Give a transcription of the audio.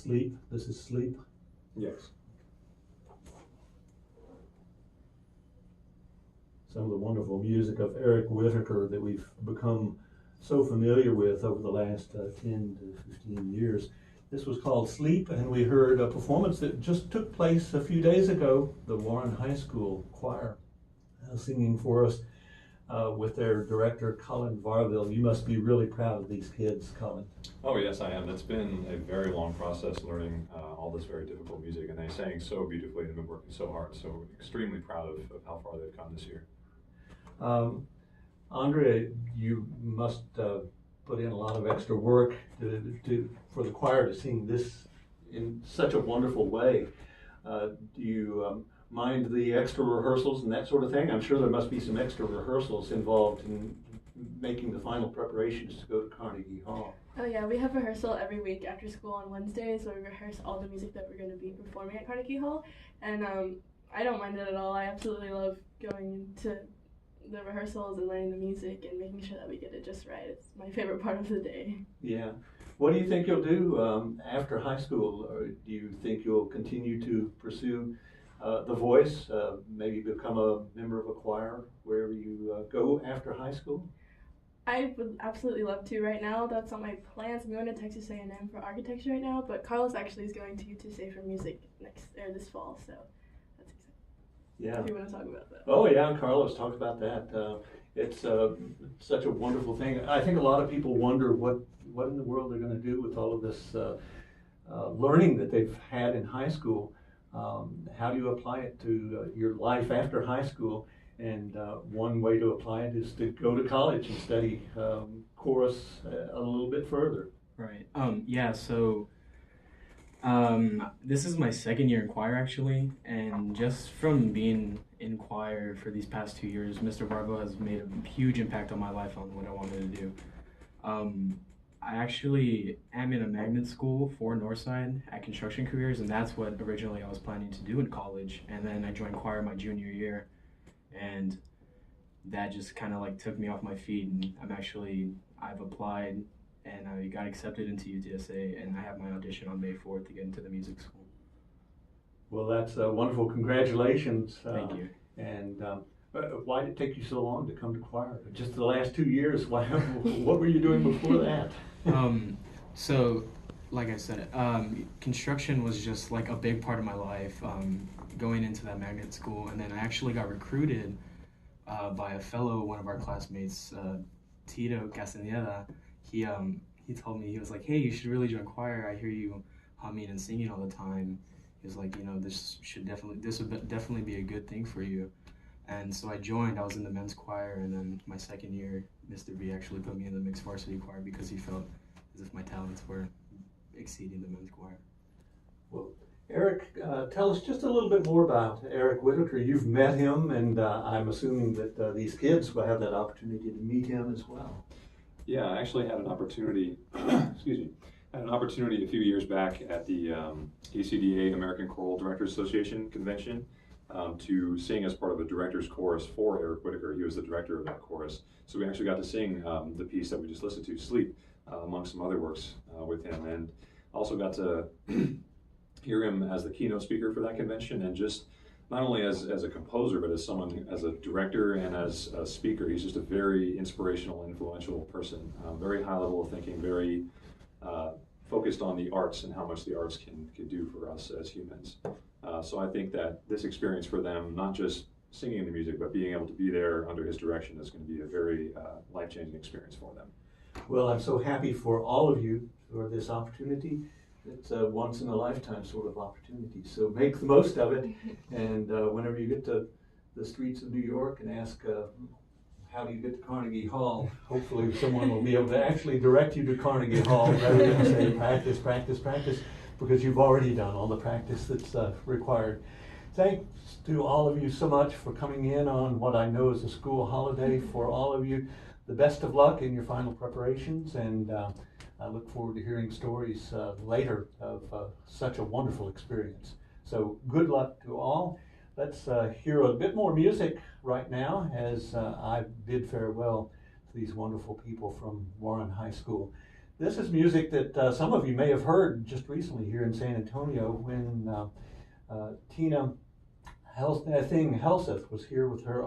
Sleep. This is Sleep. Yes. Some of the wonderful music of Eric Whitaker that we've become so familiar with over the last 10 to 15 years. This was called Sleep, and we heard a performance that just took place a few days ago. The Warren High School Choir singing for us with their director, Colin Varville. You must be really proud of these kids, Colin. Oh yes, I am. It's been a very long process learning all this very difficult music, and they sang so beautifully and have been working so hard. So extremely proud of how far they've come this year. Andrea, you must put in a lot of extra work for the choir to sing this in such a wonderful way. Do you mind the extra rehearsals and that sort of thing? I'm sure there must be some extra rehearsals involved in making the final preparations to go to Carnegie Hall. Oh yeah, we have rehearsal every week after school on Wednesdays, where we rehearse all the music that we're going to be performing at Carnegie Hall, and I don't mind it at all. I absolutely love going to the rehearsals and learning the music and making sure that we get it just right. It's my favorite part of the day. Yeah. What do you think you'll do after high school? Or do you think you'll continue to pursue the voice, maybe become a member of a choir wherever you go after high school? I would absolutely love to. Right now, that's on my plans. I'm going to Texas A&M for architecture right now, but Carlos actually is going to UTSA for music this fall, so that's exciting. Yeah. If you want to talk about that. Oh yeah, Carlos talked about that. It's such a wonderful thing. I think a lot of people wonder what in the world they're going to do with all of this learning that they've had in high school. How do you apply it to your life after high school? And one way to apply it is to go to college and study chorus a little bit further. Right. Yeah, so this is my second year in choir actually, and just from being in choir for these past 2 years, Mr. Barbo has made a huge impact on my life on what I wanted to do. I actually am in a magnet school for Northside at Construction Careers, and that's what originally I was planning to do in college. And then I joined choir my junior year, and that just kind of like took me off my feet. And I've applied and I got accepted into UTSA, and I have my audition on May 4th to get into the music school. Well, that's wonderful. Congratulations. Thank you. And why did it take you so long to come to choir? Just the last 2 years? What were you doing before that? So, like I said, construction was just like a big part of my life, going into that magnet school. And then I actually got recruited by one of our classmates, Tito Castaneda. He told me, he was like, hey, you should really join choir. I hear you humming and singing all the time. He was like, this would definitely be a good thing for you. And so I joined. I was in the men's choir, and then my second year, Mr. B actually put me in the mixed varsity choir because he felt as if my talents were exceeding the men's choir. Well, Eric, tell us just a little bit more about Eric Whitaker. You've met him, and I'm assuming that these kids will have that opportunity to meet him as well. Yeah, I actually had an opportunity, a few years back at the ACDA, American Choral Directors Association convention, to sing as part of a director's chorus for Eric Whitaker. He was the director of that chorus. So we actually got to sing the piece that we just listened to, Sleep, among some other works with him. And also got to hear him as the keynote speaker for that convention, and just not only as a composer, but as someone, as a director and as a speaker. He's just a very inspirational, influential person, very high level of thinking, very focused on the arts and how much the arts can do for us as humans. So I think that this experience for them, not just singing the music, but being able to be there under his direction, is going to be a very life-changing experience for them. Well, I'm so happy for all of you for this opportunity. It's a once-in-a-lifetime sort of opportunity, so make the most of it. And whenever you get to the streets of New York and ask, how do you get to Carnegie Hall, hopefully someone will be able to actually direct you to Carnegie Hall rather than say practice, practice, practice, because you've already done all the practice that's required. Thanks to all of you so much for coming in on what I know is a school holiday. For all of you, the best of luck in your final preparations, and I look forward to hearing stories later of such a wonderful experience. So good luck to all. Let's hear a bit more music right now as I bid farewell to these wonderful people from Warren High School. This is music that some of you may have heard just recently here in San Antonio when Tina Helseth was here with her